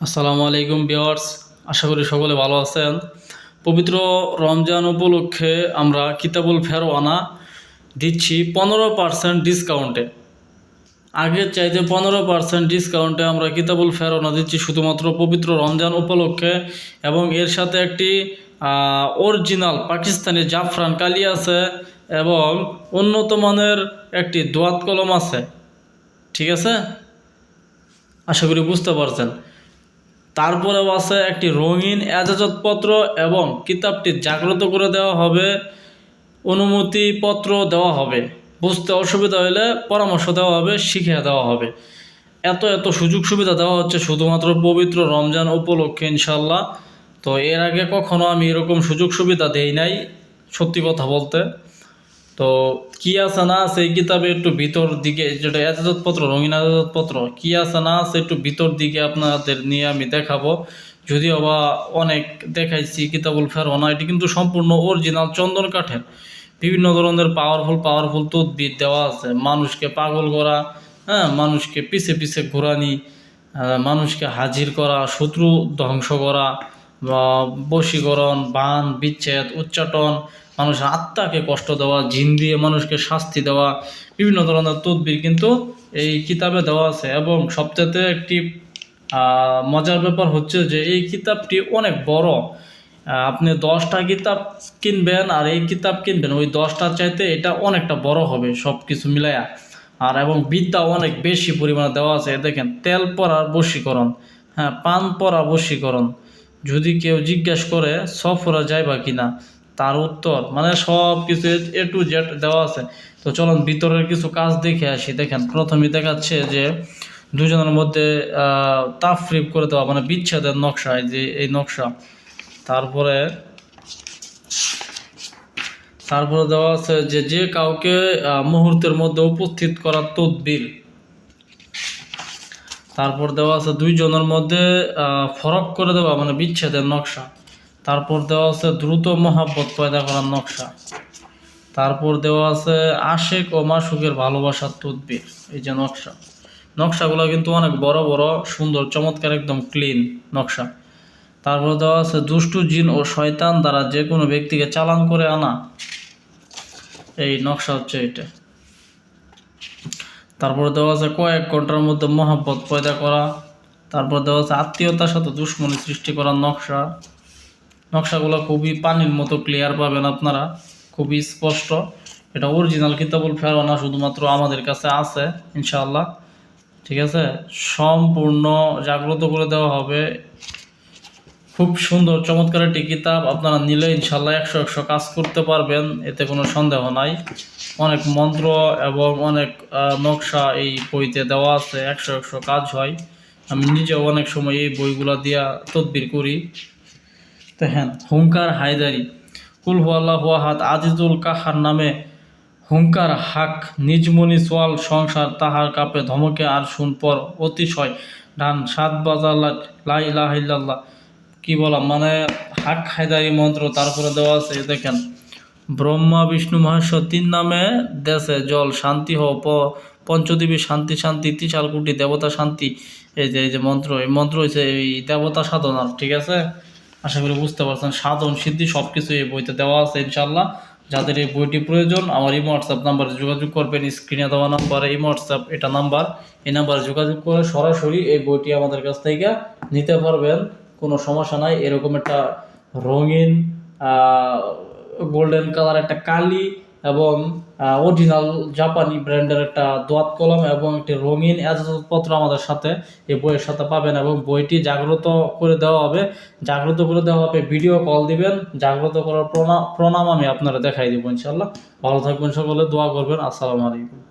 আসসালামু আলাইকুম ভিউয়ার্স, আশা করি সকলে ভালো আছেন। পবিত্র রমজান উপলক্ষে আমরা কিতাবুল ফেরওয়ানা দিচ্ছি 15% ডিসকাউন্টে। আগের চাইতে 15% ডিসকাউন্টে আমরা কিতাবুল ফেরওয়ানা দিচ্ছি শুধুমাত্র পবিত্র রমজান উপলক্ষে, এবং এর সাথে একটি অরিজিনাল পাকিস্তানি জাফরান কালি আছে এবং উন্নত মানের একটি দোয়াত কলম আছে। ঠিক আছে, আশা করি বুঝতে পারছেন। তারপরেও আছে একটি রঙিন এজাজতপত্র এবং কিতাবটি জাগ্রত করে দেওয়া হবে, অনুমতিপত্র দেওয়া হবে, বুঝতে অসুবিধা হলে পরামর্শ দেওয়া হবে, শিখিয়ে দেওয়া হবে। এত এত সুযোগ সুবিধা দেওয়া হচ্ছে শুধুমাত্র পবিত্র রমজান উপলক্ষে ইনশাল্লাহ। তো এর আগে কখনো আমি এরকম সুযোগ সুবিধা দেই নাই, সত্যি কথা বলতে। তো কি আছে না আছে এই কিতাবে একটু ভিতর দিকে, যেটা এজাজতপত্র, রঙিন এজাজতপত্র কি আছে না আছে একটু ভিতর দিকে আপনাদের নিয়ে আমি দেখাবো। যদিও বা অনেক দেখাইছি কিতাবুল ফেরওয়ানা, এটি কিন্তু সম্পূর্ণ অরিজিনাল চন্দন কাঠের। বিভিন্ন ধরনের পাওয়ারফুল তদবির দেওয়া আছে, মানুষকে পাগল করা, হ্যাঁ, মানুষকে পিছে পিছে ঘোরানি, মানুষকে হাজির করা, শত্রু ধ্বংস করা, বা বশীকরণ, বান বিচ্ছেদ, উচ্চাটন, মানুষের আত্মাকে কষ্ট দেওয়া, জিন দিয়ে মানুষকে শাস্তি দেওয়া, বিভিন্ন ধরনের তদবির কিন্তু এই কিতাবে দেওয়া আছে। এবং সবচেয়ে একটি মজার ব্যাপার হচ্ছে যে এই কিতাবটি অনেক বড়। আপনি 10টা কিতাব কিনবেন আর এই কিতাব কিনবেন, ওই 10টার চাইতে এটা অনেকটা বড় হবে সব কিছু মিলায়া। আর এবং বিদ্যা অনেক বেশি পরিমাণে দেওয়া আছে। দেখেন, তেল পরার বশীকরণ, হ্যাঁ, পান পরা বশীকরণ, যদি কেউ জিজ্ঞেস করে সফরে যাইবা কিনা, তার উত্তর, মানে সব কিছু এ টু জেড দেওয়া আছে। তো চলুন ভিতরের কিছু কাজ দেখে আসি। দেখেন, প্রথমেই দেখাচ্ছে যে দুজনের মধ্যে তাফরিক করে দেওয়া, মানে বিচ্ছেদের নকশা, এই যে এই নকশা। তারপরে তারপরে দেওয়া আছে যে যে কাউকে মুহূর্তের মধ্যে উপস্থিত করার তদবির। তারপর দেওয়া আছে দুইজনের মধ্যে ফরক করে দেওয়া, মানে বিচ্ছেদের নকশা। তারপর দেওয়া আছে দ্রুত মহাব্বত পয়দা করার নকশা। তারপর দেওয়া আছে আশেক ও মাসুকের ভালোবাসার তদবির। এই যে নকশা, নকশাগুলো কিন্তু অনেক বড় বড়, সুন্দর, চমৎকার, একদম ক্লিন নকশা। তারপর দেওয়া আছে দুষ্টু জিন ও শয়তান দ্বারা যে কোনো ব্যক্তিকে চালান করে আনা। এই নকশা হচ্ছে এটা। তারপর দেওয়া আছে কয়েক ঘন্টার মধ্যে মহাব্বত পয়দা করা। তারপর দেওয়া আছে আত্মীয়তার সাথে দুশ্মনী সৃষ্টি করার নকশা। নকশাগুলো খুবই পানির মতো ক্লিয়ার পাবেন আপনারা, খুবই স্পষ্ট। এটা অরিজিনাল কিতাবুল ফেরওয়ানা শুধুমাত্র আমাদের কাছে আছে ইনশাআল্লাহ। ঠিক আছে, সম্পূর্ণ জাগ্রত করে দেওয়া হবে। খুব সুন্দর চমৎকার একটি কিতাব, আপনারা নিলে ইনশাল্লাহ 100 কাজ করতে পারবেন, এতে কোনো সন্দেহ নাই। অনেক মন্ত্র এবং অনেক নকশা এই বইতে দেওয়া আছে, 100 কাজ হয়। আমি নিজেও অনেক সময় এই বইগুলো দিয়া তদবির করি। তো হ্যাঁ, হুঙ্কার হায়দারি, কুল হু আল্লাহু আহাদ, আজিজুল কাহার নামে হুঙ্কার হাক, নিজমনি সোয়াল সংসার তাহার কাপে, ধমকে আর শুন পর অতিশয় ডান 7 বাজার লা ইলাহা ইল্লাল্লাহ। কি বললাম, মানে হাক হায়দারি মন্ত্র। তারপরে দেওয়া আছে দেখেন, ব্রহ্মা বিষ্ণু মহেশ্বর 3 নামে দেশে জল শান্তি হো, পঞ্চদেবী শান্তি শান্তি, 3 কোটি দেবতা শান্তি। এই যে মন্ত্র, এই মন্ত্র হয়েছে এই দেবতা সাধনার। ঠিক আছে, আশা করি বুঝতে পারছেন। সাধন সিদ্ধি সব কিছু এই বইতে দেওয়া আছে ইনশাল্লাহ। যাদের এই বইটি প্রয়োজন আমার এই হোয়াটসঅ্যাপ নাম্বারে যোগাযোগ করবেন। স্ক্রিনে দেওয়া নাম্বারে এই হোয়াটসঅ্যাপ, এটা নাম্বার, এই নাম্বারে যোগাযোগ করে সরাসরি এই বইটি আমাদের কাছ থেকে নিতে পারবেন, কোনো সমস্যা নাই। এরকম একটা রঙিন গোল্ডেন কালার একটা কালি এবং অরিজিনাল জাপানি ব্র্যান্ডের একটা দোয়াত কলম এবং একটি রঙিন এজাজতপত্র আমাদের সাথে এই বইয়ের সাথে পাবেন। এবং বইটি জাগ্রত করে দেওয়া হবে, ভিডিও কল দিবেন, জাগ্রত করার প্রণাম আমি আপনারা দেখাই দিব ইনশাল্লাহ। ভালো থাকবেন সকলে, দোয়া করবেন। আসসালামু আলাইকুম।